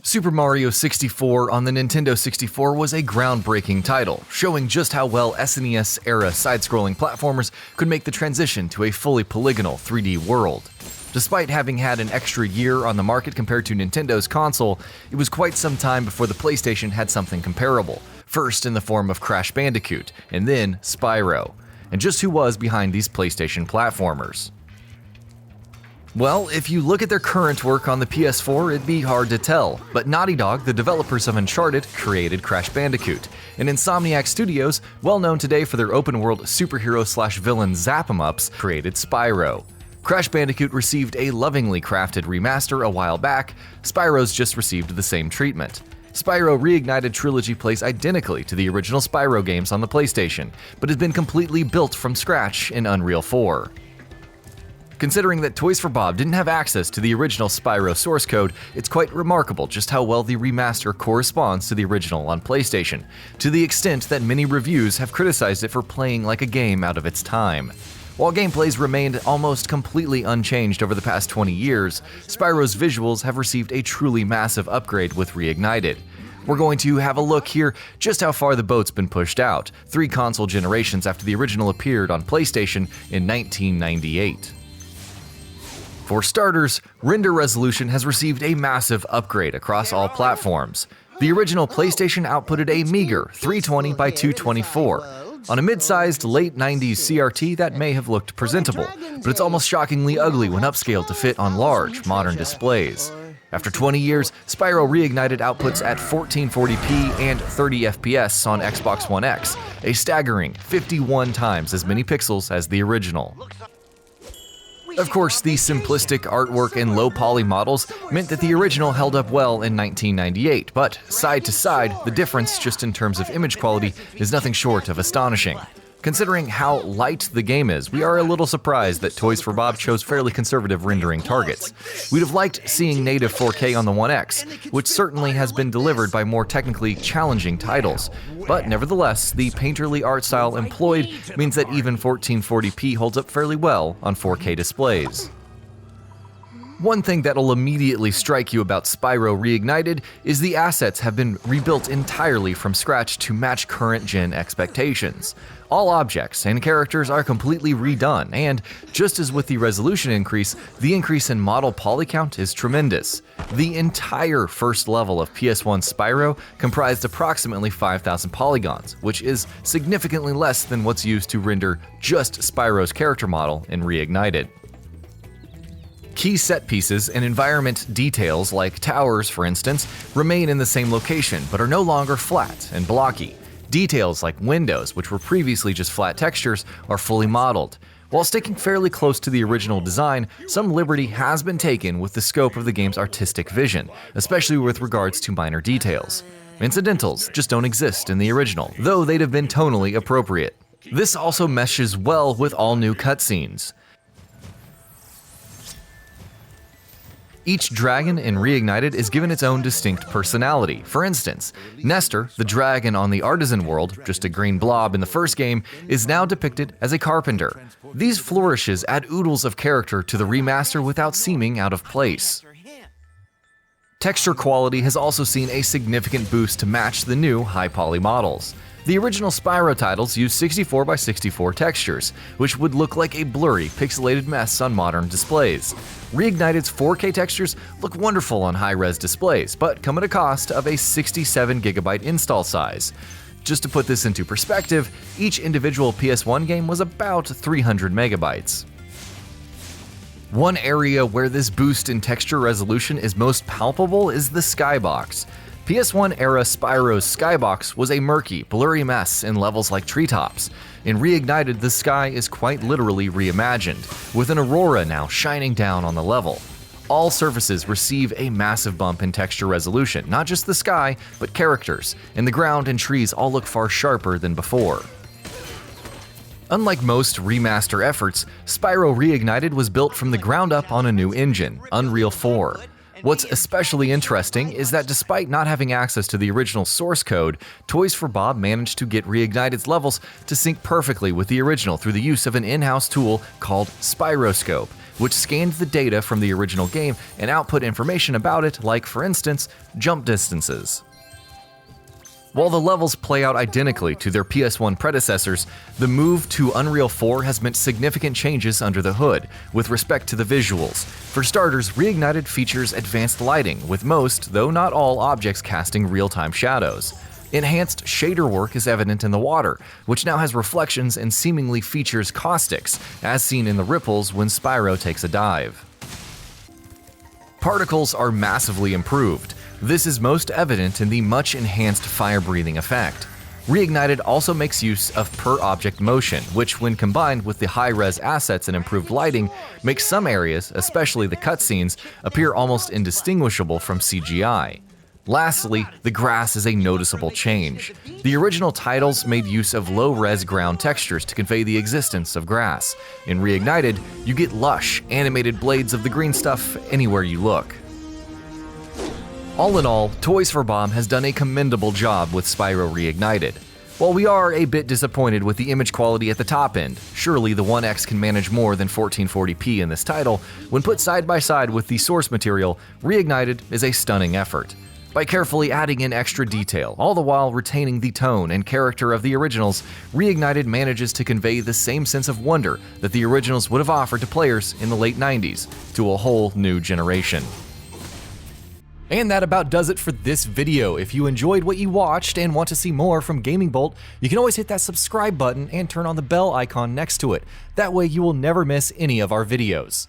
Super Mario 64 on the Nintendo 64 was a groundbreaking title, showing just how well SNES-era side-scrolling platformers could make the transition to a fully polygonal 3D world. Despite having had an extra year on the market compared to Nintendo's console, it was quite some time before the PlayStation had something comparable, first in the form of Crash Bandicoot, and then Spyro. And just who was behind these PlayStation platformers? Well, if you look at their current work on the PS4, it'd be hard to tell, but Naughty Dog, the developers of Uncharted, created Crash Bandicoot, and Insomniac Studios, well known today for their open-world superhero-slash-villain zap-em-ups, created Spyro. Crash Bandicoot received a lovingly crafted remaster a while back. Spyro's just received the same treatment. Spyro Reignited Trilogy plays identically to the original Spyro games on the PlayStation, but has been completely built from scratch in Unreal 4. Considering that Toys for Bob didn't have access to the original Spyro source code, it's quite remarkable just how well the remaster corresponds to the original on PlayStation, to the extent that many reviews have criticized it for playing like a game out of its time. While gameplay's remained almost completely unchanged over the past 20 years, Spyro's visuals have received a truly massive upgrade with Reignited. We're going to have a look here just how far the boat's been pushed out, 3 console generations after the original appeared on PlayStation in 1998. For starters, render resolution has received a massive upgrade across all platforms. The original PlayStation outputted a meager 320 by 224. On a mid-sized late 90s CRT, that may have looked presentable, but it's almost shockingly ugly when upscaled to fit on large, modern displays. After 20 years, Spyro Reignited outputs at 1440p and 30 FPS on Xbox One X, a staggering 51 times as many pixels as the original. Of course, the simplistic artwork and low-poly models meant that the original held up well in 1998, but side to side, the difference just in terms of image quality is nothing short of astonishing. Considering how light the game is, we are a little surprised that Toys for Bob chose fairly conservative rendering targets. We'd have liked seeing native 4K on the One X, which certainly has been delivered by more technically challenging titles, but nevertheless, the painterly art style employed means that even 1440p holds up fairly well on 4K displays. One thing that'll immediately strike you about Spyro Reignited is the assets have been rebuilt entirely from scratch to match current-gen expectations. All objects and characters are completely redone, and just as with the resolution increase, the increase in model poly count is tremendous. The entire first level of PS1 Spyro comprised approximately 5,000 polygons, which is significantly less than what's used to render just Spyro's character model in Reignited. Key set pieces and environment details, like towers for instance, remain in the same location but are no longer flat and blocky. Details like windows, which were previously just flat textures, are fully modeled. While sticking fairly close to the original design, some liberty has been taken with the scope of the game's artistic vision, especially with regards to minor details. Incidentals just don't exist in the original, though they'd have been tonally appropriate. This also meshes well with all new cutscenes. Each dragon in Reignited is given its own distinct personality. For instance, Nestor, the dragon on the Artisan world, just a green blob in the first game, is now depicted as a carpenter. These flourishes add oodles of character to the remaster without seeming out of place. Texture quality has also seen a significant boost to match the new high-poly models. The original Spyro titles used 64x64 textures, which would look like a blurry, pixelated mess on modern displays. Reignited's 4K textures look wonderful on high-res displays, but come at a cost of a 67GB install size. Just to put this into perspective, each individual PS1 game was about 300 megabytes. One area where this boost in texture resolution is most palpable is the Skybox. PS1-era Spyro's Skybox was a murky, blurry mess in levels like treetops. In Reignited, the sky is quite literally reimagined, with an aurora now shining down on the level. All surfaces receive a massive bump in texture resolution, not just the sky, but characters, and the ground and trees all look far sharper than before. Unlike most remaster efforts, Spyro Reignited was built from the ground up on a new engine, Unreal 4. What's especially interesting is that despite not having access to the original source code, Toys for Bob managed to get Reignited's levels to sync perfectly with the original through the use of an in-house tool called Spyroscope, which scanned the data from the original game and output information about it, like, for instance, jump distances. While the levels play out identically to their PS1 predecessors, the move to Unreal 4 has meant significant changes under the hood with respect to the visuals. For starters, Reignited features advanced lighting, with most, though not all, objects casting real-time shadows. Enhanced shader work is evident in the water, which now has reflections and seemingly features caustics, as seen in the ripples when Spyro takes a dive. Particles are massively improved. This is most evident in the much enhanced fire-breathing effect. Reignited also makes use of per-object motion, which, when combined with the high-res assets and improved lighting, makes some areas, especially the cutscenes, appear almost indistinguishable from CGI. Lastly, the grass is a noticeable change. The original titles made use of low-res ground textures to convey the existence of grass. In Reignited, you get lush, animated blades of the green stuff anywhere you look. All in all, Toys for Bob has done a commendable job with Spyro Reignited. While we are a bit disappointed with the image quality at the top end, surely the One X can manage more than 1440p in this title. When put side by side with the source material, Reignited is a stunning effort. By carefully adding in extra detail, all the while retaining the tone and character of the originals, Reignited manages to convey the same sense of wonder that the originals would have offered to players in the late 90s to a whole new generation. And that about does it for this video. If you enjoyed what you watched and want to see more from GamingBolt, you can always hit that subscribe button and turn on the bell icon next to it. That way you will never miss any of our videos.